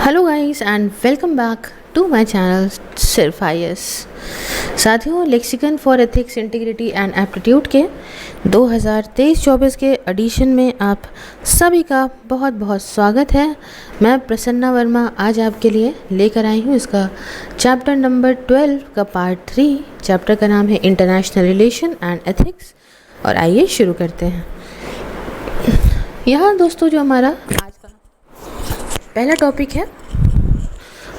Hello guys and welcome back to my channel Sirf IAS. साथियों, lexicon for ethics integrity and aptitude के 2023-24 के addition में आप सभी का बहुत बहुत स्वागत है। मैं प्रसन्ना वर्मा आज आपके लिए लेकर आई हूँ इसका चैप्टर नंबर 12 का पार्ट 3। चैप्टर का नाम है इंटरनेशनल रिलेशन एंड एथिक्स। और आइए शुरू करते हैं। यहाँ दोस्तों जो हमारा आज का पहला टॉपिक है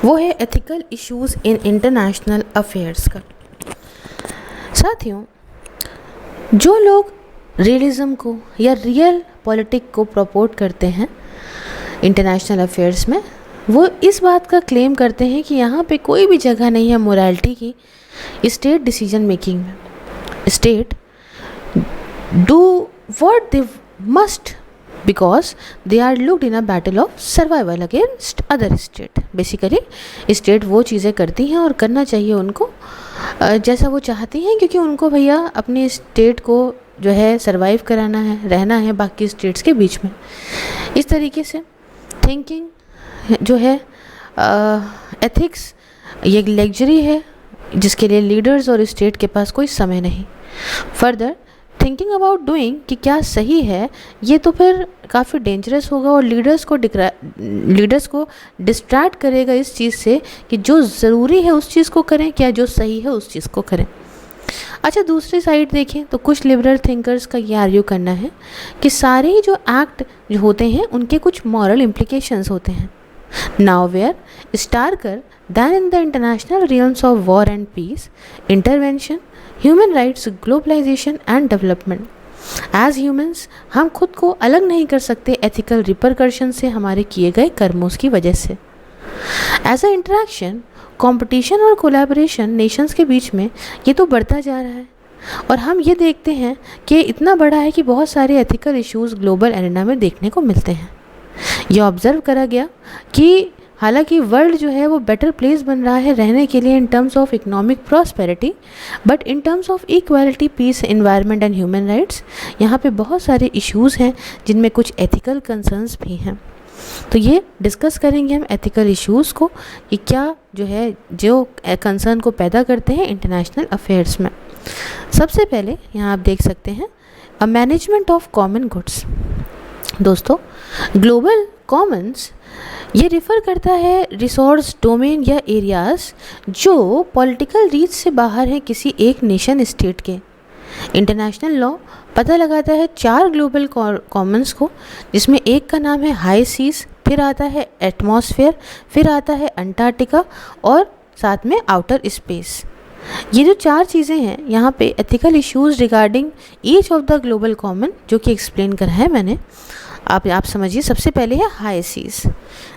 वो है ethical issues in international affairs का। साथियों, जो लोग रियलिज्म को या रियल पॉलिटिक को प्रपोर्ट करते हैं इंटरनेशनल अफेयर्स में, वो इस बात का क्लेम करते हैं कि यहाँ पे कोई भी जगह नहीं है मोरालिटी की स्टेट डिसीजन मेकिंग में। State do what they must because they are looked in a battle of survival against other state। Basically state वो चीज़ें करती हैं और करना चाहिए उनको जैसा वो चाहती हैं, क्योंकि उनको भैया अपनी स्टेट को जो है सरवाइव कराना है, रहना है बाकी स्टेट्स के बीच में। इस तरीके से थिंकिंग जो है एथिक्स ये लग्जरी है जिसके लिए लीडर्स और स्टेट के पास कोई समय नहीं। फर्दर थिंकिंग अबाउट डूइंग कि क्या सही है, ये तो फिर काफ़ी डेंजरस होगा और लीडर्स को डिस्ट्रैक्ट करेगा इस चीज़ से कि जो ज़रूरी है उस चीज़ को करें, क्या जो सही है उस चीज़ को करें। अच्छा, दूसरी साइड देखें तो कुछ लिबरल थिंकर्स का ये आर्ग्यू करना है कि सारे ही जो एक्ट जो होते हैं उनके कुछ मॉरल इम्प्लीकेशंस होते हैं। Now where starker than in the international realms of war and peace, intervention, human rights, globalization and development। As humans हम खुद को अलग नहीं कर सकते एथिकल रिपरकर्शन से हमारे किए गए कर्मों की वजह से। एज अ इंटरेक्शन, कंपटीशन और कोलैबोरेशन नेशंस के बीच में ये तो बढ़ता जा रहा है और हम ये देखते हैं कि इतना बड़ा है कि बहुत सारे एथिकल इश्यूज ग्लोबल एरेना में देखने को मिलते हैं। यह ऑब्जर्व करा गया कि हालांकि वर्ल्ड जो है वो बेटर प्लेस बन रहा है रहने के लिए in terms of economic prosperity, but in terms of equality, peace, environment and human rights यहाँ पे बहुत सारे इश्यूज़ हैं जिनमें कुछ एथिकल कंसर्न्स भी हैं। तो ये डिस्कस करेंगे हम एथिकल इश्यूज़ को कि क्या जो है जो कंसर्न को पैदा करते हैं इंटरनेशनल अफेयर्स में। सबसे पहले यहाँ आप देख सकते हैं a management of common goods. दोस्तों, ग्लोबल कॉमन्स ये रिफ़र करता है रिसोर्स डोमेन या एरियाज़ जो पॉलिटिकल रीच से बाहर हैं किसी एक नेशन स्टेट के। इंटरनेशनल लॉ पता लगाता है 4 ग्लोबल कॉमन्स को, जिसमें एक का नाम है हाई सीज, फिर आता है एटमॉस्फेयर, फिर आता है अंटार्कटिका और साथ में आउटर स्पेस। ये जो 4 चीज़ें हैं यहाँ पे ethical issues regarding each of the global common जो कि एक्सप्लेन करा है मैंने। आप समझिए, सबसे पहले है हाई सीज।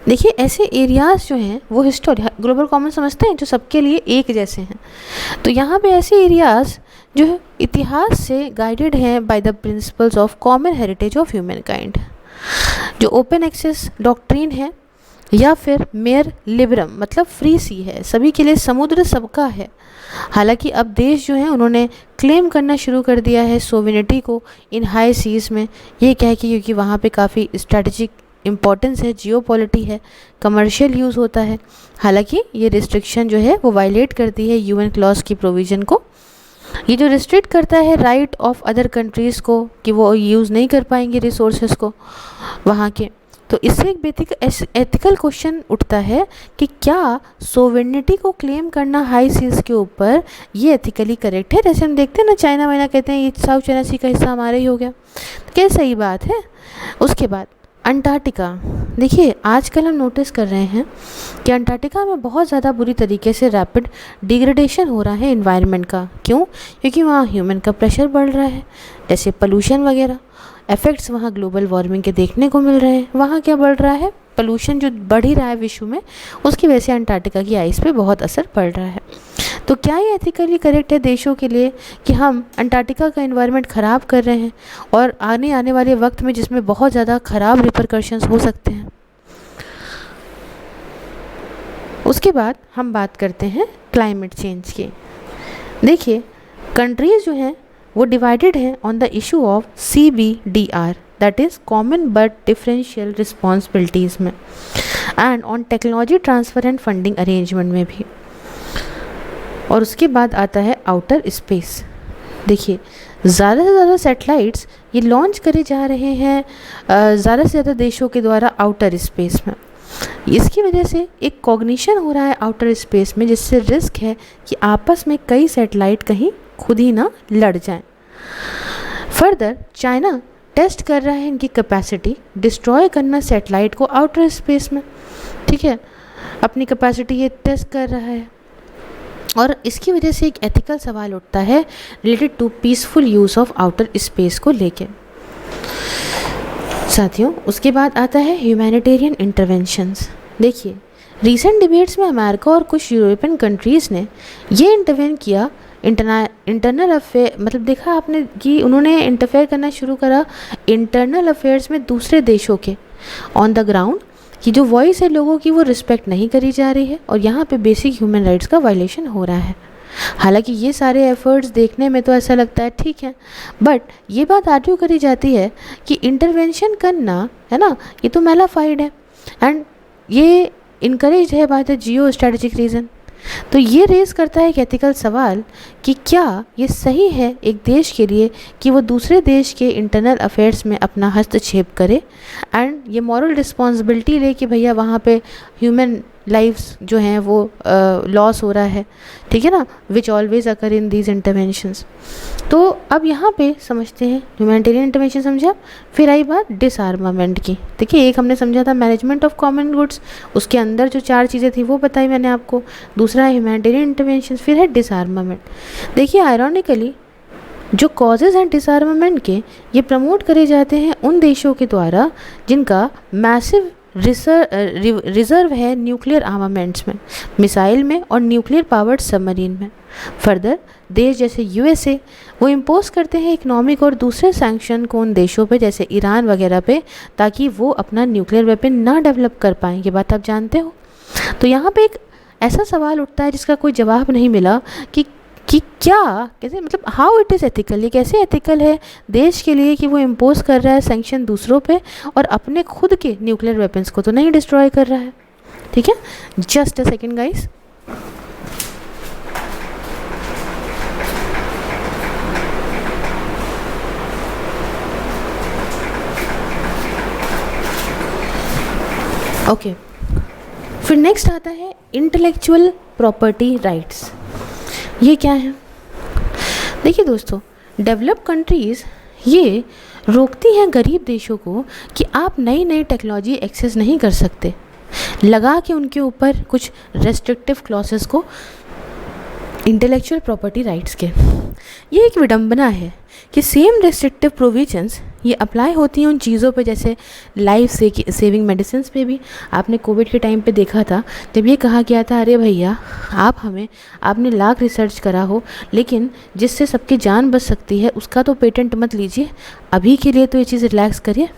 देखिए, ऐसे एरियाज़ जो हैं वो ग्लोबल कॉमन समझते हैं जो सबके लिए एक जैसे हैं। तो यहाँ पे ऐसे एरियाज़ जो है इतिहास से गाइडेड हैं by the principles of common heritage of human kind, जो ओपन एक्सेस डॉक्ट्रिन है या फिर मेयर लिबरम मतलब फ्री सी है, सभी के लिए समुद्र सबका है। हालांकि अब देश जो हैं उन्होंने क्लेम करना शुरू कर दिया है सोवेनिटी को इन हाई सीज़ में, ये कह के क्योंकि वहाँ पे काफ़ी स्ट्रेटजिक इम्पोर्टेंस है, जियोपॉलिटी है, कमर्शियल यूज़ होता है। हालांकि ये रिस्ट्रिक्शन जो है वो वायलेट करती है यूएन क्लॉज की प्रोविज़न को। ये जो रिस्ट्रिक्ट करता है राइट ऑफ अदर कंट्रीज़ को कि वो यूज़ नहीं कर पाएंगे रिसोर्सेज को वहाँ के। तो इससे एक एथिकल क्वेश्चन उठता है कि क्या सोवेनिटी को क्लेम करना हाई सीज के ऊपर ये एथिकली करेक्ट है। जैसे हम देखते हैं ना, चाइना वाइना कहते हैं ये साउथ चाइना सी का हिस्सा हमारे ही हो गया, तो क्या सही बात है। उसके बाद अंटार्कटिका। देखिए, आजकल हम नोटिस कर रहे हैं कि अंटार्कटिका में बहुत ज़्यादा बुरी तरीके से रैपिड डिग्रेडेशन हो रहा है एनवायरनमेंट का। क्यों? क्योंकि वहाँ ह्यूमन का प्रेशर बढ़ रहा है, जैसे पोल्यूशन वगैरह इफ़ेक्ट्स वहाँ ग्लोबल वार्मिंग के देखने को मिल रहे हैं। वहाँ क्या बढ़ रहा है? पोल्यूशन जो बढ़ ही रहा है विश्व में, उसकी वजह से अंटार्कटिका की आइस पे बहुत असर पड़ रहा है। तो क्या ये एथिकली करेक्ट है देशों के लिए कि हम अंटार्कटिका का एनवायरनमेंट ख़राब कर रहे हैं और आने वाले वक्त में जिसमें बहुत ज़्यादा ख़राब रिपरकशंस हो सकते हैं। उसके बाद हम बात करते हैं क्लाइमेट चेंज की। देखिए, कंट्रीज़ जो हैं वो डिवाइडेड हैं on the issue of CBDR, that is common but differential responsibilities में। And on technology transfer and funding arrangement में भी। और उसके बाद आता है आउटर स्पेस। देखिए ज़्यादा से ज़्यादा सैटेलाइट्स ये लॉन्च करे जा रहे हैं ज़्यादा से ज़्यादा देशों के द्वारा आउटर स्पेस में। इसकी वजह से एक कॉग्निशन हो रहा है आउटर स्पेस में, जिससे रिस्क है कि आपस में कई सैटेलाइट कहीं खुद ही ना लड़ जाएं। फर्दर चाइना टेस्ट कर रहा है इनकी कैपेसिटी डिस्ट्रॉय करना सैटेलाइट को आउटर स्पेस में, ठीक है, अपनी कैपेसिटी ये टेस्ट कर रहा है। और इसकी वजह से एक एथिकल सवाल उठता है related to peaceful use of outer space को लेकर। साथियों उसके बाद आता है ह्यूमैनिटेरियन इंटरवेंशंस। देखिए रीसेंट डिबेट्स में अमेरिका और कुछ यूरोपियन कंट्रीज़ ने ये इंटरवेन किया इंटरनल अफेयर, मतलब देखा आपने कि उन्होंने इंटरफेयर करना शुरू करा इंटरनल अफेयर्स में दूसरे देशों के ऑन द ग्राउंड, कि जो वॉइस है लोगों की वो रिस्पेक्ट नहीं करी जा रही है और यहाँ पे बेसिक ह्यूमन राइट्स का वायलेशन हो रहा है। हालांकि ये सारे एफर्ट्स देखने में तो ऐसा लगता है ठीक है, बट ये बात आर्ग्यू करी जाती है कि इंटरवेंशन करना है ना, ये तो मैलाफाइड है एंड ये इनकरेज है by the geo strategic reason. तो ये रेज़ करता है एक एथिकल सवाल कि क्या ये सही है एक देश के लिए कि वो दूसरे देश के इंटरनल अफेयर्स में अपना हस्तक्षेप करे एंड ये मॉरल रिस्पॉन्सिबिलिटी ले कि भैया वहाँ पे ह्यूमन लाइफ्स जो हैं वो लॉस हो रहा है, ठीक है ना, which always occur in these interventions. तो अब यहाँ पे समझते हैं ह्यूमैनिटेरियन इंटरवेंशन समझा, फिर आई बात डिसआर्मामेंट की। देखिए एक हमने समझा था मैनेजमेंट ऑफ कॉमन गुड्स, उसके अंदर जो 4 चीज़ें थी वो बताई मैंने आपको, दूसरा है ह्यूमैनिटेरियन इंटरवेंशन, फिर है डिसआर्मामेंट। देखिए आयरॉनिकली जो कॉजेज़ हैं डिसआर्मामेंट के ये प्रमोट करे जाते हैं उन देशों के द्वारा जिनका मैसिव रिजर्व है न्यूक्लियर आर्मामेंट्स में, मिसाइल में और न्यूक्लियर पावर्ड सबमरीन में। फर्दर देश जैसे यूएसए वो इम्पोज करते हैं इकोनॉमिक और दूसरे सैंक्शन को उन देशों पे जैसे ईरान वगैरह पे, ताकि वो अपना न्यूक्लियर वेपन ना डेवलप कर पाएँ। ये बात आप जानते हो। तो यहाँ पे एक ऐसा सवाल उठता है जिसका कोई जवाब नहीं मिला कि क्या कैसे, मतलब हाउ इट इज़ एथिकल, ये कैसे एथिकल है देश के लिए कि वो इम्पोज कर रहा है सैंक्शन दूसरों पे और अपने खुद के न्यूक्लियर वेपन्स को तो नहीं डिस्ट्रॉय कर रहा है। ठीक है, just a second guys. Okay, फिर नेक्स्ट आता है इंटेलेक्चुअल प्रॉपर्टी राइट्स। ये क्या है? देखिए दोस्तों, डेवलप्ड कंट्रीज़ ये रोकती हैं गरीब देशों को कि आप नई नई टेक्नोलॉजी एक्सेस नहीं कर सकते, लगा के उनके ऊपर कुछ रेस्ट्रिक्टिव क्लॉसेस को इंटेलेक्चुअल प्रॉपर्टी राइट्स के। ये एक विडंबना है कि सेम रेस्ट्रिक्टिव प्रोविजंस ये अप्लाई होती हैं उन चीज़ों पे जैसे लाइफ सेविंग मेडिसिन पे भी। आपने कोविड के टाइम पे देखा था जब ये कहा गया था अरे भैया आपने लाख रिसर्च करा हो लेकिन जिससे सबकी जान बच सकती है उसका तो पेटेंट मत लीजिए, अभी के लिए तो ये चीज़ रिलैक्स करिए।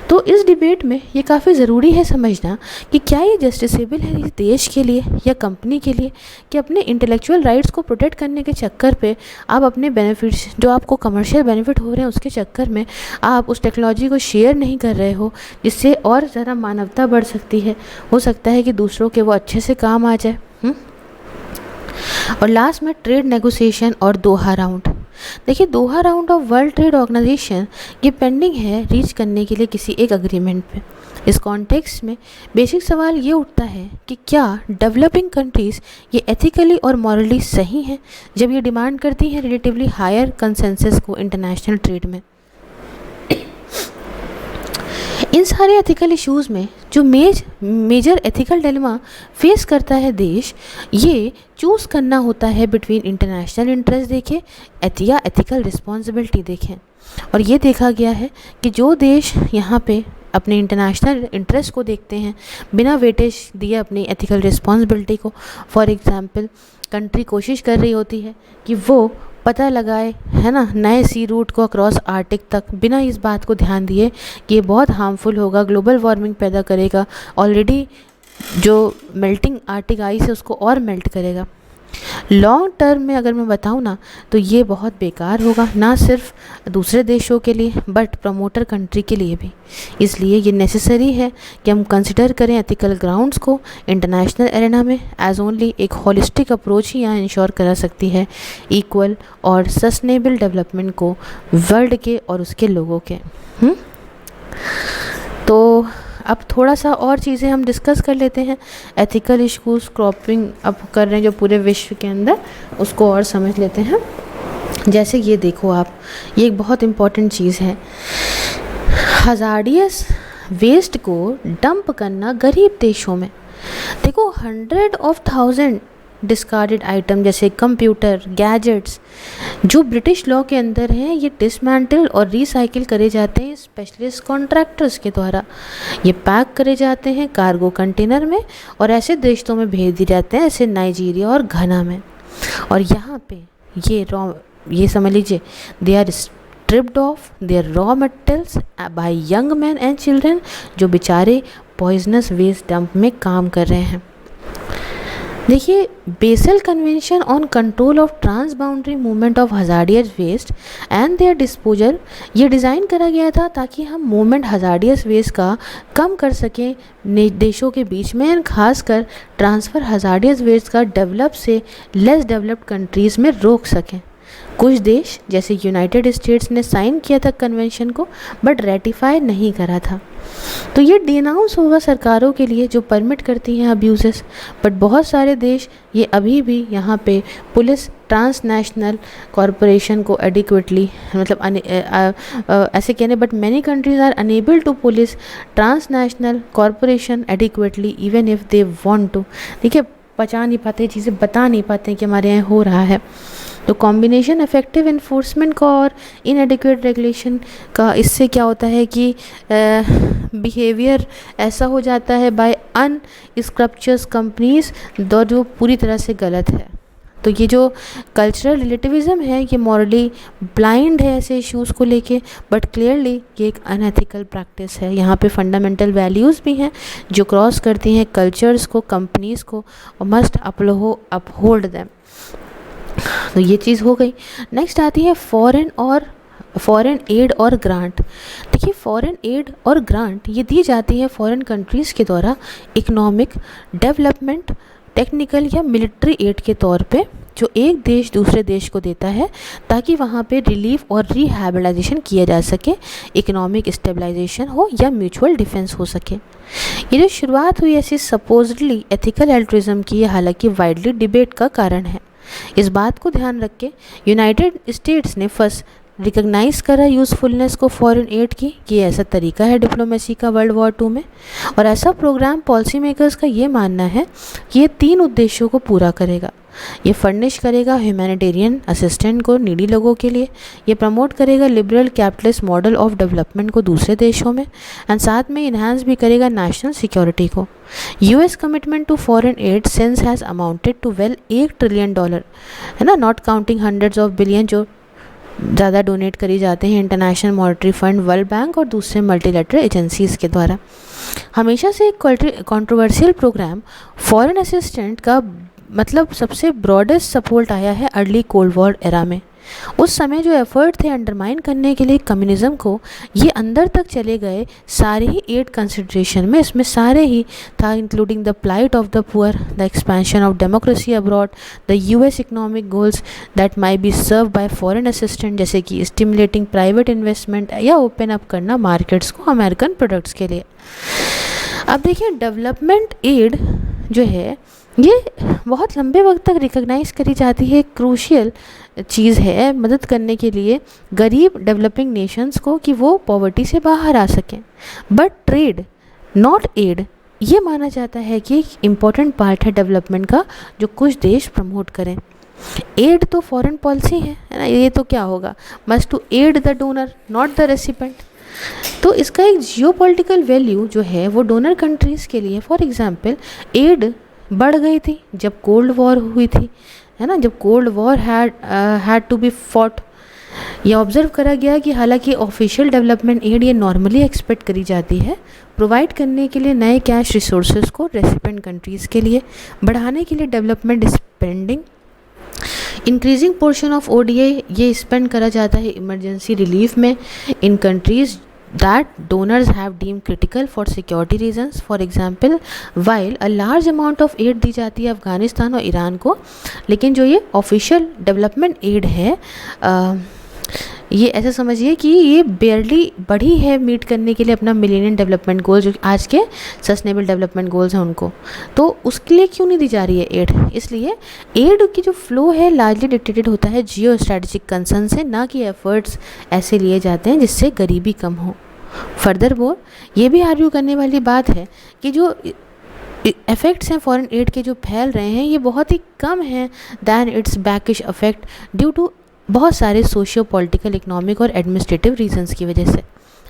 तो इस डिबेट में ये काफ़ी ज़रूरी है समझना कि क्या ये जस्टिसेबल है इस देश के लिए या कंपनी के लिए कि अपने इंटेलेक्चुअल राइट्स को प्रोटेक्ट करने के चक्कर पे आप अपने बेनिफिट्स जो आपको कमर्शियल बेनिफिट हो रहे हैं उसके चक्कर में आप उस टेक्नोलॉजी को शेयर नहीं कर रहे हो, जिससे और ज़्यादा मानवता बढ़ सकती है, हो सकता है कि दूसरों के वो अच्छे से काम आ जाए। और लास्ट में ट्रेड नेगोशिएशन और दोहा राउंड। देखिए Doha round of World Trade Organization ये पेंडिंग है रीच करने के लिए किसी एक अग्रीमेंट पे। इस कॉन्टेक्स्ट में बेसिक सवाल ये उठता है कि क्या डेवलपिंग कंट्रीज़ ये एथिकली और मॉरली सही हैं जब ये डिमांड करती हैं रिलेटिवली हायर कंसेंसस को इंटरनेशनल ट्रेड में। इन सारे एथिकल इश्यूज़ में जो मेजर एथिकल डिलेमा फेस करता है देश, ये चूज़ करना होता है बिटवीन इंटरनेशनल इंटरेस्ट देखें या एथिकल रिस्पॉन्सिबिलिटी देखें। और ये देखा गया है कि जो देश यहाँ पे अपने इंटरनेशनल इंटरेस्ट को देखते हैं बिना वेटेज दिए अपनी एथिकल रिस्पॉन्सिबिलिटी को, फॉर एग्ज़ाम्पल कंट्री कोशिश कर रही होती है कि वो पता लगाए है ना नए सी रूट को अक्रॉस आर्टिक तक, बिना इस बात को ध्यान दिए कि ये बहुत हार्मफुल होगा, ग्लोबल वार्मिंग पैदा करेगा, ऑलरेडी जो मेल्टिंग आर्टिक आइस है उसको और मेल्ट करेगा। लॉन्ग टर्म में अगर मैं बताऊँ ना, तो ये बहुत बेकार होगा, ना सिर्फ दूसरे देशों के लिए बट प्रमोटर कंट्री के लिए भी। इसलिए ये नेसेसरी है कि हम कंसिडर करें एथिकल ग्राउंड्स को इंटरनेशनल एरेना में, एज ओनली एक होलिस्टिक अप्रोच ही यहाँ इंश्योर करा सकती है इक्वल और सस्टेनेबल डेवलपमेंट को वर्ल्ड के और उसके लोगों के। तो अब थोड़ा सा और चीज़ें हम डिस्कस कर लेते हैं। एथिकल इश्यूज़ क्रॉपिंग अब कर रहे हैं जो पूरे विश्व के अंदर, उसको और समझ लेते हैं। जैसे ये देखो आप, ये एक बहुत इम्पॉर्टेंट चीज़ है, हज़ार्डियस वेस्ट को डंप करना गरीब देशों में। देखो 100,000 डिस्कार्डेड आइटम जैसे कंप्यूटर, गैजेट्स जो ब्रिटिश लॉ के अंदर हैं, ये डिसमेंटल और रिसाइकिल करे जाते हैं स्पेशलिस्ट कॉन्ट्रैक्टर्स के द्वारा। ये पैक करे जाते हैं कार्गो कंटेनर में और ऐसे देशों में भेज दिए जाते हैं, जैसे नाइजीरिया और घना में। और यहाँ पे ये समझ लीजिए, they are stripped of their raw materials by young man and children, जो बेचारे पॉइजनस वेस्ट डंप में काम कर रहे हैं। देखिए, Basel convention on control of transboundary movement of hazardous waste and their disposal, ये डिज़ाइन करा गया था ताकि हम मूवमेंट हज़ार्डियस वेस्ट का कम कर सकें देशों के बीच में, एंड खासकर ट्रांसफ़र हज़ार्डियस वेस्ट का डेवलप से लेस डेवलप्ड कंट्रीज़ में रोक सकें। कुछ देश जैसे यूनाइटेड स्टेट्स ने साइन किया था कन्वेंशन को, बट रेटिफाई नहीं करा था। तो ये डिनाउंस होगा सरकारों के लिए जो परमिट करती हैं अब्यूज़ेस, बट बहुत सारे देश ये अभी भी यहाँ पे पुलिस ट्रांसनेशनल कॉरपोरेशन को एडिक्वेटली, मतलब ऐसे कहने, but many countries are unable to police transnational corporation adequately even if they want to. देखिए, पचा नहीं पाते, चीज़ें बता नहीं पाते कि हमारे यहाँ हो रहा है। तो कॉम्बिनेशन इफ़ेक्टिव इन्फोर्समेंट का और इनएडिक्वेट रेगुलेशन का, इससे क्या होता है कि बिहेवियर ऐसा हो जाता है बाय अनस्क्रप्चरस कंपनीज, जो पूरी तरह से गलत है। तो ये जो कल्चरल रिलेटिविज़म है, ये मॉरली ब्लाइंड है ऐसे इश्यूज़ को लेके, बट क्लियरली ये एक अनएथिकल प्रैक्टिस है। यहाँ पे फंडामेंटल वैल्यूज़ भी हैं जो क्रॉस करती हैं कल्चर्स को, कंपनीज़ को, और मस्ट अपहोल्ड देम। तो ये चीज़ हो गई। नेक्स्ट आती है फॉरेन एड और ग्रांट। देखिए, फॉरेन एड और ग्रांट ये दी जाती है फॉरेन कंट्रीज़ के द्वारा इकोनॉमिक डेवलपमेंट, टेक्निकल या मिलिट्री एड के तौर पे, जो एक देश दूसरे देश को देता है ताकि वहाँ पे रिलीफ और रिहैबिलिटेशन किया जा सके, इकोनॉमिक स्टेबलाइजेशन हो या म्यूचुअल डिफेंस हो सके। ये जो शुरुआत हुई ऐसी सपोजली एथिकल एल्ट्रुइज्म की, हालांकि वाइडली डिबेट का कारण है। इस बात को ध्यान रख के यूनाइटेड स्टेट्स ने फर्स्ट रिकग्नाइज करा यूज़फुलनेस को फॉरेन एड की, कि ऐसा तरीका है डिप्लोमेसी का वर्ल्ड वॉर 2 में। और ऐसा प्रोग्राम पॉलिसी मेकर्स का ये मानना है कि ये 3 उद्देश्यों को पूरा करेगा। ये फर्निश करेगा ह्यूमैनिटेरियन असिस्टेंट को नीडी लोगों के लिए, ये प्रमोट करेगा liberal capitalist model of development को दूसरे देशों में, एंड साथ में इन्हांस भी करेगा नेशनल सिक्योरिटी को। US commitment to foreign aid since has amounted to well $1 trillion, है ना, not counting hundreds of billion जो ज़्यादा डोनेट करी जाते हैं International Monetary Fund, World Bank और दूसरे मल्टीलैटरल एजेंसीज़ के द्वारा। हमेशा से एक कंट्रोवर्शियल प्रोग्राम फॉरेन असिस्टेंट का मतलब सबसे ब्रॉडेस्ट सपोर्ट आया है अर्ली कोल्ड वॉर एरा में। उस समय जो एफर्ट थे अंडरमाइन करने के लिए कम्युनिज्म को, ये अंदर तक चले गए सारे ही एड कंसिडरेशन में। इसमें सारे ही था, including the plight of the poor, the expansion of democracy abroad, the US economic goals that my be serve by foreign assistant, जैसे कि स्टिमुलेटिंग प्राइवेट इन्वेस्टमेंट या ओपन अप करना मार्केट्स को अमेरिकन प्रोडक्ट्स के लिए। अब देखिए, डेवलपमेंट एड जो है ये बहुत लंबे वक्त तक रिकॉग्नाइज करी जाती है, क्रूशियल चीज़ है मदद करने के लिए गरीब डेवलपिंग नेशंस को कि वो पॉवर्टी से बाहर आ सकें। बट ट्रेड नॉट एड ये माना जाता है कि एक इम्पॉर्टेंट पार्ट है डेवलपमेंट का जो कुछ देश प्रमोट करें। एड तो फॉरेन पॉलिसी है ना, ये तो क्या होगा, must to aid the donor not the recipient. तो इसका एक जियोपॉलिटिकल वैल्यू जो है वो डोनर कंट्रीज़ के लिए, फॉर एग्जांपल एड बढ़ गई थी जब कोल्ड वॉर हुई थी, है ना, जब cold war had to be fought. ये ऑब्जर्व करा गया कि हालांकि ऑफिशियल डेवलपमेंट एड ये नॉर्मली एक्सपेक्ट करी जाती है प्रोवाइड करने के लिए नए कैश रिसोर्सेज को रेसिपेंट कंट्रीज़ के लिए बढ़ाने के लिए development spending increasing portion of ODA ये स्पेंड करा जाता है इमरजेंसी रिलीफ में इन countries that donors have deemed critical for security reasons. For example, while a large amount of aid दी जाती है अफ़गानिस्तान और ईरान को, लेकिन जो ये ऑफिशियल डेवलपमेंट एड है ये ऐसा समझिए कि ये बेयरली बढ़ी है मीट करने के लिए अपना मिलेनियम डेवलपमेंट गोल, जो आज के सस्टेनेबल डेवलपमेंट गोल्स हैं उनको, तो उसके लिए क्यों नहीं दी जा रही है एड? इसलिए एड की जो फ्लो है लार्जली डिक्टेटेड होता है जियो स्ट्रेटेजिक कंसर्न से, ना कि एफर्ट्स ऐसे लिए जाते हैं जिससे गरीबी कम हो। फर्दर मोर ये भी आर्ग्यू करने वाली बात है कि जो इफ़ेक्ट्स हैं फॉरेन एड के जो फैल रहे हैं ये बहुत ही कम हैं than its backwash effect due to बहुत सारे सोशियो पॉलिटिकल, इकोनॉमिक और एडमिनिस्ट्रेटिव रीजंस की वजह से।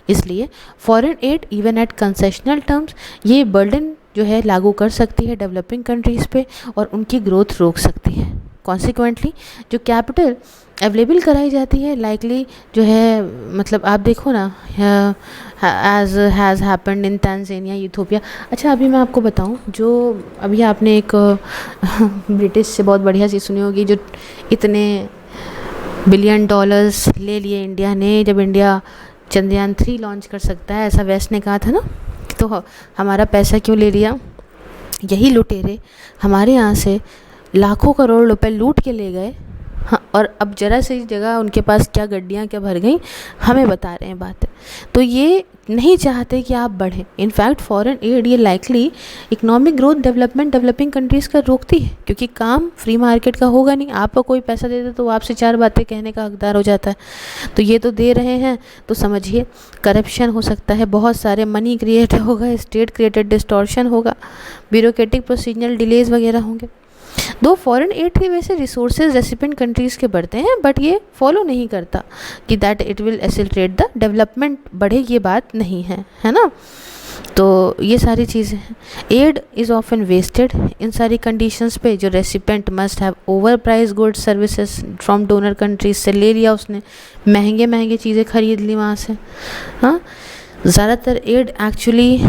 इसलिए foreign aid even at concessional terms ये बर्डन जो है लागू कर सकती है डेवलपिंग कंट्रीज़ पे और उनकी ग्रोथ रोक सकती है। कॉन्सिक्वेंटली जो कैपिटल अवेलेबल कराई जाती है लाइकली जो है, मतलब आप देखो ना as has happened in Tanzania, Ethiopia. अच्छा अभी मैं आपको बताऊं, जो अभी आपने एक ब्रिटिश से बहुत बढ़िया चीज़ सुनी होगी, जो इतने $बिलियन ले लिए इंडिया ने जब इंडिया चंद्रयान 3 लॉन्च कर सकता है, ऐसा वेस्ट ने कहा था ना, तो हमारा पैसा क्यों ले लिया? यही लुटेरे हमारे यहाँ से लाखों करोड़ रुपए लूट के ले गए। हाँ, और अब ज़रा सी जगह उनके पास क्या गड्डियाँ क्या भर गई हमें बता रहे हैं बातें। तो ये नहीं चाहते कि आप बढ़ें। इनफैक्ट फॉरेन एड ये likely economic growth development developing countries का रोकती है, क्योंकि काम फ्री मार्केट का होगा नहीं। आपको कोई पैसा दे दे तो आपसे 4 बातें कहने का हकदार हो जाता है। तो ये तो दे रहे हैं तो समझिए करप्शन हो सकता है, बहुत सारे मनी क्रिएट होगा, स्टेट क्रिएटेड डिस्टॉर्शन होगा, ब्यूरोक्रेटिक प्रोसीजरल डिलेज वगैरह होंगे। दो फॉरेन एड की वजह से रिसोर्सेज रेसिपिएंट कंट्रीज़ के बढ़ते हैं, बट ये फॉलो नहीं करता कि that it will accelerate the development बढ़े, ये बात नहीं है, है ना। तो ये सारी चीज़ें हैं। एड इज़ ऑफन वेस्टेड इन सारी कंडीशंस पे। जो recipient must have over price goods services from donor countries से ले लिया उसने, महंगे महंगे चीज़ें खरीद ली वहाँ से। हाँ, ज़्यादातर एड एक्चुअली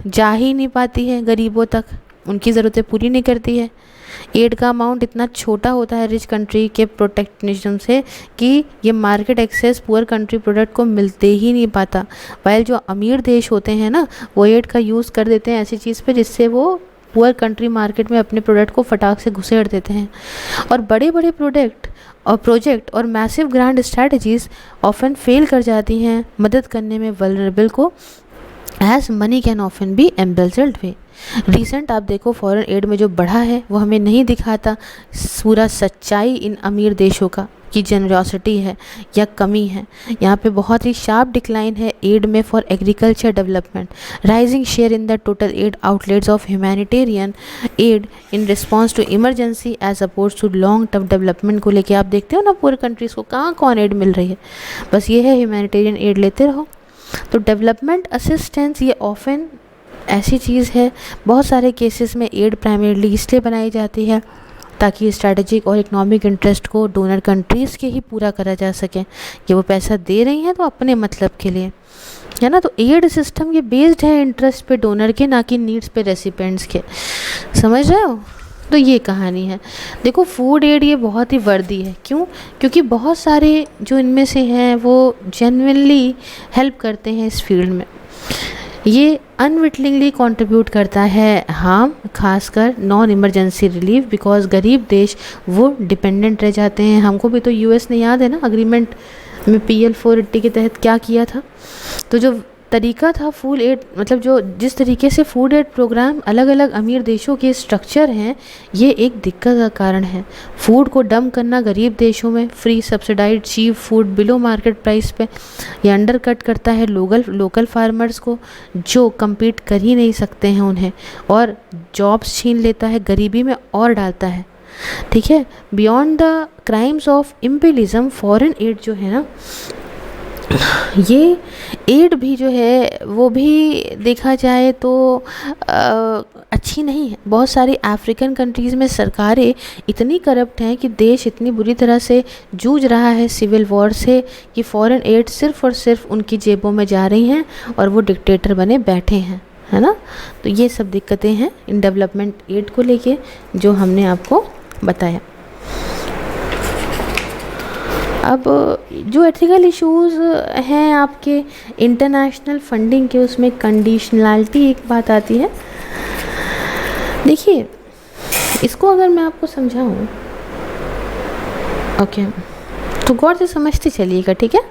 जा ही नहीं पाती है गरीबों तक, उनकी ज़रूरतें पूरी नहीं करती है। एड का अमाउंट इतना छोटा होता है रिच कंट्री के प्रोटेक्शनिज्म से कि ये market access poor country product को मिलते ही नहीं पाता। वाइल जो अमीर देश होते हैं ना, वो एड का यूज़ कर देते हैं ऐसी चीज़ पे जिससे वो पुअर कंट्री मार्केट में अपने प्रोडक्ट को फटाक से घुसेड़ देते हैं। और बड़े बड़े प्रोजेक्ट और massive grand strategies often fail कर जाती हैं मदद करने में वल्नरेबल को, as money can often be embezzled way. Recent आप देखो फॉरेन एड में जो बढ़ा है वो हमें नहीं दिखाता पूरा सच्चाई इन अमीर देशों का कि जेनरॉसिटी है या कमी है। यहाँ पे बहुत ही शार्प डिक्लाइन है एड में for agriculture development, rising share in the total aid outlets of humanitarian aid in response to emergency as oppose to long term development को लेके। आप देखते हो ना पूरे कंट्रीज़ को कहाँ कौन एड मिल रही है, बस ये है ह्यूमैनिटेरियन एड लेते रहो। तो डेवलपमेंट असिस्टेंस ये ऑफन ऐसी चीज़ है, बहुत सारे केसेस में एड प्राइमरीली इसलिए बनाई जाती है ताकि स्ट्रैटेजिक और इकोनॉमिक इंटरेस्ट को डोनर कंट्रीज़ के ही पूरा करा जा सके कि वो पैसा दे रही हैं तो अपने मतलब के लिए, है ना। तो एड सिस्टम ये बेस्ड है इंटरेस्ट पे डोनर के, ना कि नीड्स पे रेसिपिएंट्स के, समझ रहे हो। तो ये कहानी है। देखो फूड एड ये बहुत ही वर्दी है, क्यों? क्योंकि बहुत सारे जो इनमें से हैं वो जेन्युइनली हेल्प करते हैं इस फील्ड में। ये अनविटलिंगली कंट्रीब्यूट करता है हार्म, खासकर नॉन इमरजेंसी रिलीफ, बिकॉज गरीब देश वो डिपेंडेंट रह जाते हैं। हमको भी तो यूएस ने याद है ना अग्रीमेंट में PL 480 के तहत क्या किया था। तो जो तरीका था फूड एड, मतलब जो जिस तरीके से फूड एड प्रोग्राम अलग अलग अमीर देशों के स्ट्रक्चर हैं, ये एक दिक्कत का कारण है। फूड को डंप करना गरीब देशों में free subsidize cheap food below market price पे, ये अंडर कट करता है लोकल फार्मर्स को जो कम्पीट कर ही नहीं सकते हैं उन्हें, और जॉब्स छीन लेता है, गरीबी में और डालता है। ठीक है, beyond the crimes of imperialism foreign add जो है ना, ये एड भी जो है वो भी देखा जाए तो अच्छी नहीं है। बहुत सारी अफ्रीकन कंट्रीज़ में सरकारें इतनी करप्ट हैं कि देश इतनी बुरी तरह से जूझ रहा है सिविल वॉर से कि फॉरेन एड सिर्फ़ और सिर्फ उनकी जेबों में जा रही हैं और वो डिक्टेटर बने बैठे हैं, है ना। तो ये सब दिक्कतें हैं इन डेवलपमेंट एड को लेके जो हमने आपको बताया। अब जो एथिकल इश्यूज़ हैं आपके इंटरनेशनल फंडिंग के, उसमें कंडीशनलिटी एक बात आती है। देखिए, इसको अगर मैं आपको समझाऊँ, ओके, तो गौर से समझते चलिएगा, ठीक है।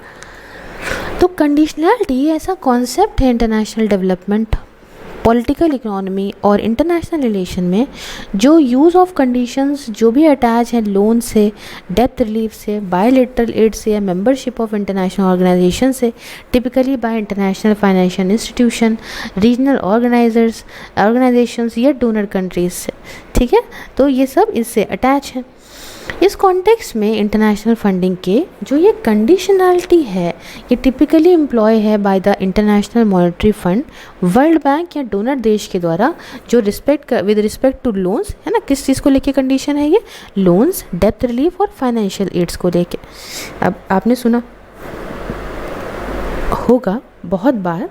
तो कंडीशनलिटी ऐसा कॉन्सेप्ट है इंटरनेशनल डेवलपमेंट, पॉलिटिकल इकोनॉमी और इंटरनेशनल रिलेशन में, जो यूज़ ऑफ कंडीशंस जो भी अटैच है लोन से, डेप्थ रिलीफ से, बायलैटरल एड से या मेंबरशिप ऑफ इंटरनेशनल ऑर्गेनाइजेशन से, typically bye international financial institution, regional organisations या डोनर कंट्रीज से, ठीक है। तो ये सब इससे अटैच है। इस कॉन्टेक्स्ट में इंटरनेशनल फंडिंग के जो ये कंडीशनलिटी है, ये टिपिकली एम्प्लॉय है by the International Monetary Fund, World bank या डोनर देश के द्वारा, जो विद रिस्पेक्ट टू लोन्स, है ना, किस चीज़ को लेके कंडीशन है ये, लोन्स, डेप्थ रिलीफ और फाइनेंशियल एड्स को लेके। अब आपने सुना होगा बहुत बार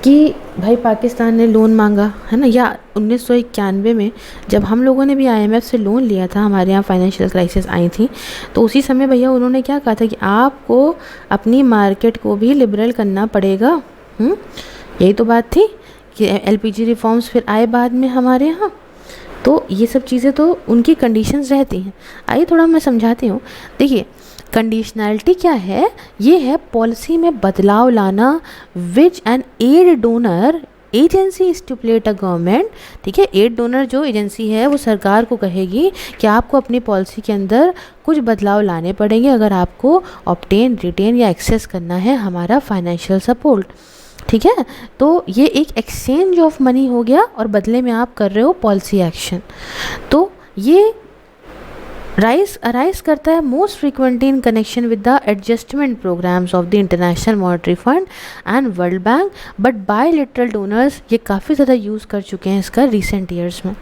कि भाई पाकिस्तान ने लोन मांगा, है ना, या 1991 में जब हम लोगों ने भी IMF से लोन लिया था, हमारे यहाँ फाइनेंशियल क्राइसिस आई थी, तो उसी समय भैया उन्होंने क्या कहा था कि आपको अपनी मार्केट को भी लिबरल करना पड़ेगा। यही तो बात थी कि LPG रिफॉर्म्स फिर आए बाद में हमारे यहाँ, तो ये सब चीज़ें तो उनकी कंडीशंस रहती हैं। आइए थोड़ा मैं समझाती हूँ। देखिए, कंडीशनलिटी क्या है, ये है पॉलिसी में बदलाव लाना which an aid donor agency stipulate a government, ठीक है। एड डोनर जो एजेंसी है वो सरकार को कहेगी कि आपको अपनी पॉलिसी के अंदर कुछ बदलाव लाने पड़ेंगे अगर आपको ऑब्टेन, रिटेन या एक्सेस करना है हमारा फाइनेंशियल सपोर्ट, ठीक है। तो ये एक एक्सचेंज ऑफ मनी हो गया और बदले में आप कर रहे हो पॉलिसी एक्शन। तो ये अराइज करता है most frequently in connection with the adjustment programmes of the International Monetary Fund and World Bank, but bilateral donors ये काफ़ी ज़्यादा यूज़ कर चुके हैं इसका रिसेंट ईयर्स में।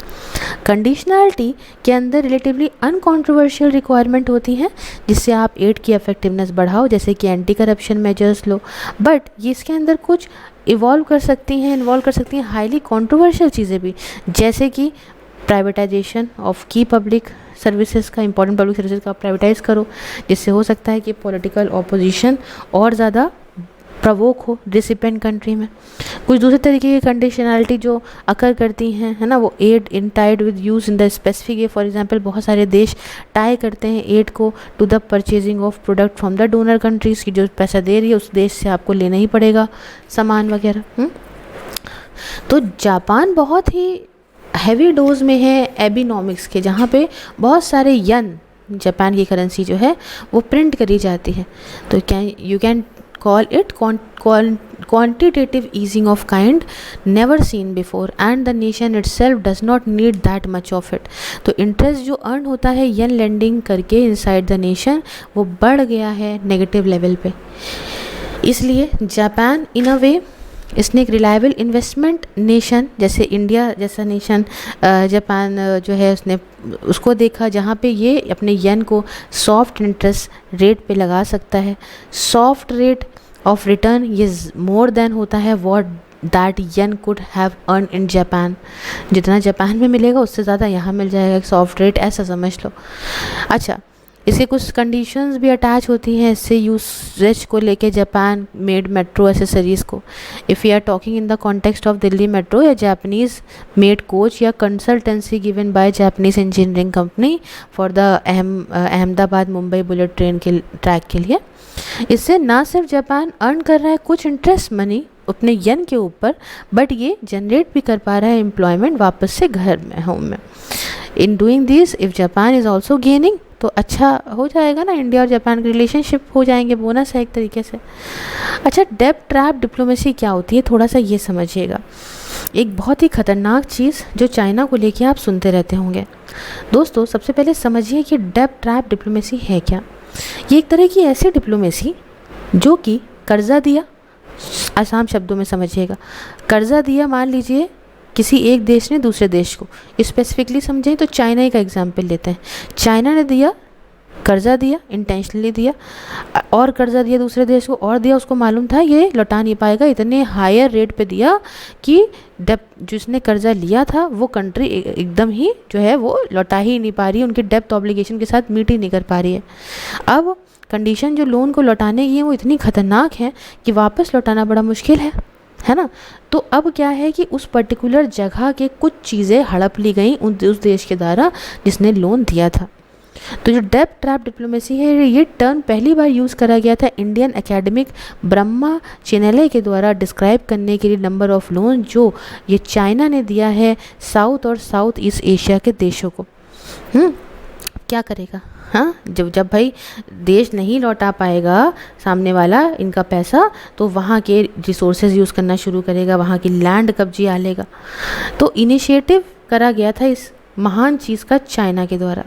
कंडीशनलिटी के अंदर रिलेटिवली अनकॉन्ट्रोवर्शियल रिक्वायरमेंट होती हैं जिससे आप एड की इफेक्टिवनेस बढ़ाओ, जैसे कि anti corruption measures low, but ये इसके अंदर कुछ इन्वॉल्व कर सकती हैं हाईली कॉन्ट्रोवर्शियल चीज़ें भी, जैसे कि प्राइवेटाइजेशन ऑफ की पब्लिक सर्विसेज का, इंपॉर्टेंट पब्लिक सर्विसेज का प्राइवेटाइज करो, जिससे हो सकता है कि पॉलिटिकल ऑपोजिशन और ज़्यादा प्रवोक हो रिसिपेंट कंट्री में। कुछ दूसरे तरीके की कंडीशनलिटी जो अकर करती हैं, है ना, वो aid in tied with use in the specific, for example बहुत सारे देश टाई करते हैं एड को to the purchasing of product from the donor countries, की जो पैसा दे रही है उस देश से आपको लेना ही पड़ेगा सामान वगैरह। तो जापान बहुत ही हैवी डोज में है एबिनॉमिक्स के, जहाँ पे बहुत सारे यन, जापान की करेंसी जो है वो प्रिंट करी जाती है। तो you can call it quantitative easing of kind never seen before and the nation itself does not need that much of it। तो इंटरेस्ट जो अर्न होता है यन लेंडिंग करके इनसाइड द नेशन, वो बढ़ गया है नेगेटिव लेवल पे। इसलिए जापान इन अ वे इसने एक रिलायबल इन्वेस्टमेंट नेशन, जैसे इंडिया जैसा नेशन, जापान जो है उसने उसको देखा जहाँ पे ये अपने येन को सॉफ्ट इंटरेस्ट रेट पे लगा सकता है। सॉफ्ट रेट ऑफ रिटर्न ये मोर देन होता है what that yen could have earn in Japan. जितना जापान में मिलेगा उससे ज़्यादा यहाँ मिल जाएगा, सॉफ्ट रेट ऐसा समझ लो। अच्छा, इसके कुछ कंडीशंस भी अटैच होती हैं इससे यूसेज को लेके जापान मेड मेट्रो एसेसरीज़ को। If you are talking in the context of Delhi metro या जापानीज़ मेड कोच या consultancy given by Japanese engineering company for the Ahmedabad Mumbai bullet train के ट्रैक के लिए, इससे ना सिर्फ जापान अर्न कर रहा है कुछ इंटरेस्ट मनी अपने येन के ऊपर, बट ये जनरेट भी कर पा रहा है एम्प्लॉयमेंट वापस से घर में, होम में। In doing this if Japan is also gaining, तो अच्छा हो जाएगा ना, इंडिया और जापान के रिलेशनशिप हो जाएंगे, बोनस है एक तरीके से। अच्छा, डेब्ट ट्रैप डिप्लोमेसी क्या होती है, थोड़ा सा ये समझिएगा। एक बहुत ही ख़तरनाक चीज़ जो चाइना को लेके आप सुनते रहते होंगे। दोस्तों, सबसे पहले समझिए कि डेब्ट ट्रैप डिप्लोमेसी है क्या। ये एक तरह की ऐसी डिप्लोमेसी जो कि कर्जा दिया, आसान शब्दों में समझिएगा, कर्जा दिया, मान लीजिए किसी एक देश ने दूसरे देश को, स्पेसिफिकली समझें तो चाइना ही का एग्जाम्पल लेते हैं। चाइना ने दिया कर्जा दिया, इंटेंशनली दिया, और कर्जा दिया दूसरे देश को, और दिया, उसको मालूम था ये लौटा नहीं पाएगा, इतने हायर रेट पे दिया कि डेप्ट जिसने कर्जा लिया था वो कंट्री एकदम ही जो है वो लौटा ही नहीं पा रही है, उनकी डेप्ट ऑब्लिगेशन के साथ मीट ही नहीं कर पा रही है। अब कंडीशन जो लोन को लौटाने की है वो इतनी ख़तरनाक है कि वापस लौटाना बड़ा मुश्किल है ना। तो अब क्या है कि उस पर्टिकुलर जगह के कुछ चीज़ें हड़प ली गई उस देश के द्वारा जिसने लोन दिया था। तो जो डेब्ट ट्रैप डिप्लोमेसी है ये टर्म पहली बार यूज़ करा गया था इंडियन एकेडमिक ब्रह्मा चिनेले के द्वारा डिस्क्राइब करने के लिए नंबर ऑफ लोन जो ये चाइना ने दिया है साउथ और साउथ ईस्ट एशिया के देशों को। क्या करेगा, हाँ, जब भाई देश नहीं लौटा पाएगा सामने वाला इनका पैसा, तो वहाँ के रिसोर्सेज यूज़ करना शुरू करेगा, वहाँ की लैंड कब्जे लेगा। तो इनिशिएटिव करा गया था इस महान चीज़ का चाइना के द्वारा।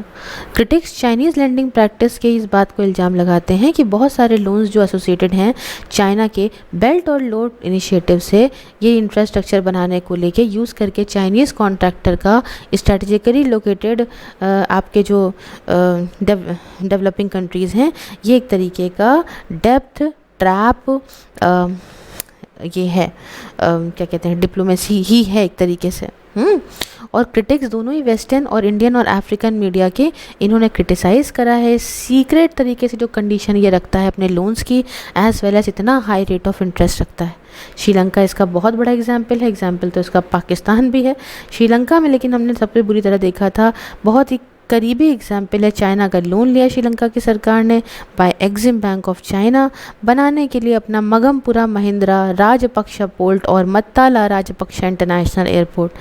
क्रिटिक्स चाइनीज़ लैंडिंग प्रैक्टिस के इस बात को इल्ज़ाम लगाते हैं कि बहुत सारे लोन्स जो एसोसिएटेड हैं चाइना के बेल्ट और रोड इनिशिएटिव से, ये इंफ्रास्ट्रक्चर बनाने को लेके यूज़ करके चाइनीज़ कॉन्ट्रैक्टर का स्ट्रेटेजिकली लोकेटेड आपके जो डेवलपिंग कंट्रीज़ हैं, ये एक तरीके का डेप्थ ट्रैप ये है क्या कहते हैं, डिप्लोमेसी ही है एक तरीके से। और क्रिटिक्स दोनों ही वेस्टर्न और इंडियन और अफ्रीकन मीडिया के इन्होंने क्रिटिसाइज़ करा है सीक्रेट तरीके से जो कंडीशन ये रखता है अपने लोन्स की, एज वेल एज इतना हाई रेट ऑफ इंटरेस्ट रखता है। श्रीलंका इसका बहुत बड़ा एग्जाम्पल है, एग्जाम्पल तो इसका पाकिस्तान भी है। श्रीलंका में लेकिन हमने सबसे बुरी तरह देखा था, बहुत ही करीबी एग्जाम्पल है, चाइना का लोन लिया श्रीलंका की सरकार ने bye EXIM bank of China बनाने के लिए अपना मगमपुरा महिंद्रा राजपक्षा पोर्ट और मत्ताला Rajapaksa international airport.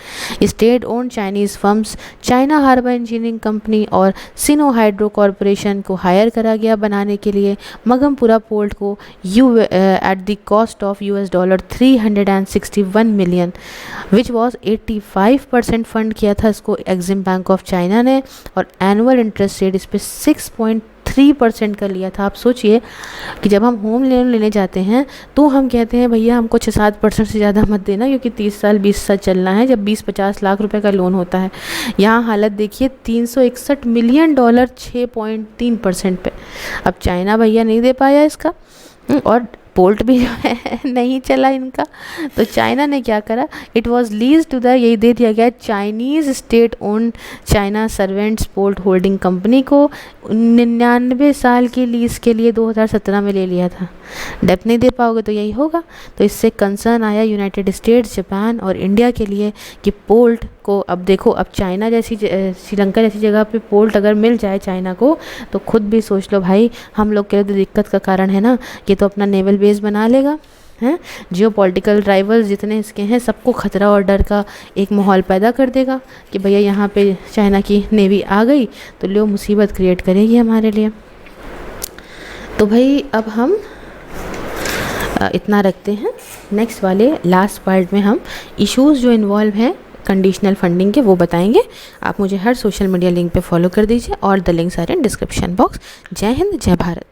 State own Chinese firms China harbour engineering company और सिनो हाइड्रो कॉरपोरेशन को हायर करा गया बनाने के लिए मगमपुरा पोर्ट को at the cost of $361 million which was 85% fund किया था इसको एग्जिम बैंक ऑफ चाइना ने, और एनुअल इंटरेस्ट रेट इस पर 6.3% का लिया था। आप सोचिए कि जब हम होम लोन लेने जाते हैं तो हम कहते हैं भैया हमको 6-7% से ज़्यादा मत देना, क्योंकि 30 साल 20 साल चलना है, जब 20-50 लाख रुपए का लोन होता है। यहाँ हालत देखिए $361 मिलियन 6.3% पे। अब चाइना भैया नहीं दे पाया इसका, और पोर्ट भी जो है नहीं चला इनका, तो चाइना ने क्या करा, it was lease to the, यही दे दिया गया Chinese state own China servants port holding company को 99 साल की लीज के लिए 2017 में ले लिया था। डेप्थ नहीं दे पाओगे तो यही होगा। तो इससे कंसर्न आया यूनाइटेड स्टेट्स, जापान और इंडिया के लिए कि पोर्ट को, अब देखो, अब चाइना जैसी श्रीलंका जैसी जगह पे पोर्ट अगर मिल जाए चाइना को, तो खुद भी सोच लो भाई, हम लोग के लिए तो दिक्कत का कारण है ना। ये तो अपना नेवल बेस बना लेगा, हैं, जियो पॉलिटिकल राइवल्स जितने इसके हैं सबको खतरा और डर का एक माहौल पैदा कर देगा कि भैया यहाँ पे चाइना की नेवी आ गई तो लो मुसीबत क्रिएट करेगी हमारे लिए। तो भाई अब हम इतना रखते हैं, नेक्स्ट वाले लास्ट पार्ट में हम इश्यूज़ जो इन्वॉल्व हैं कंडीशनल फंडिंग के वो बताएंगे। आप मुझे हर सोशल मीडिया लिंक पे फॉलो कर दीजिए और the links are in description box. जय हिंद, जय भारत।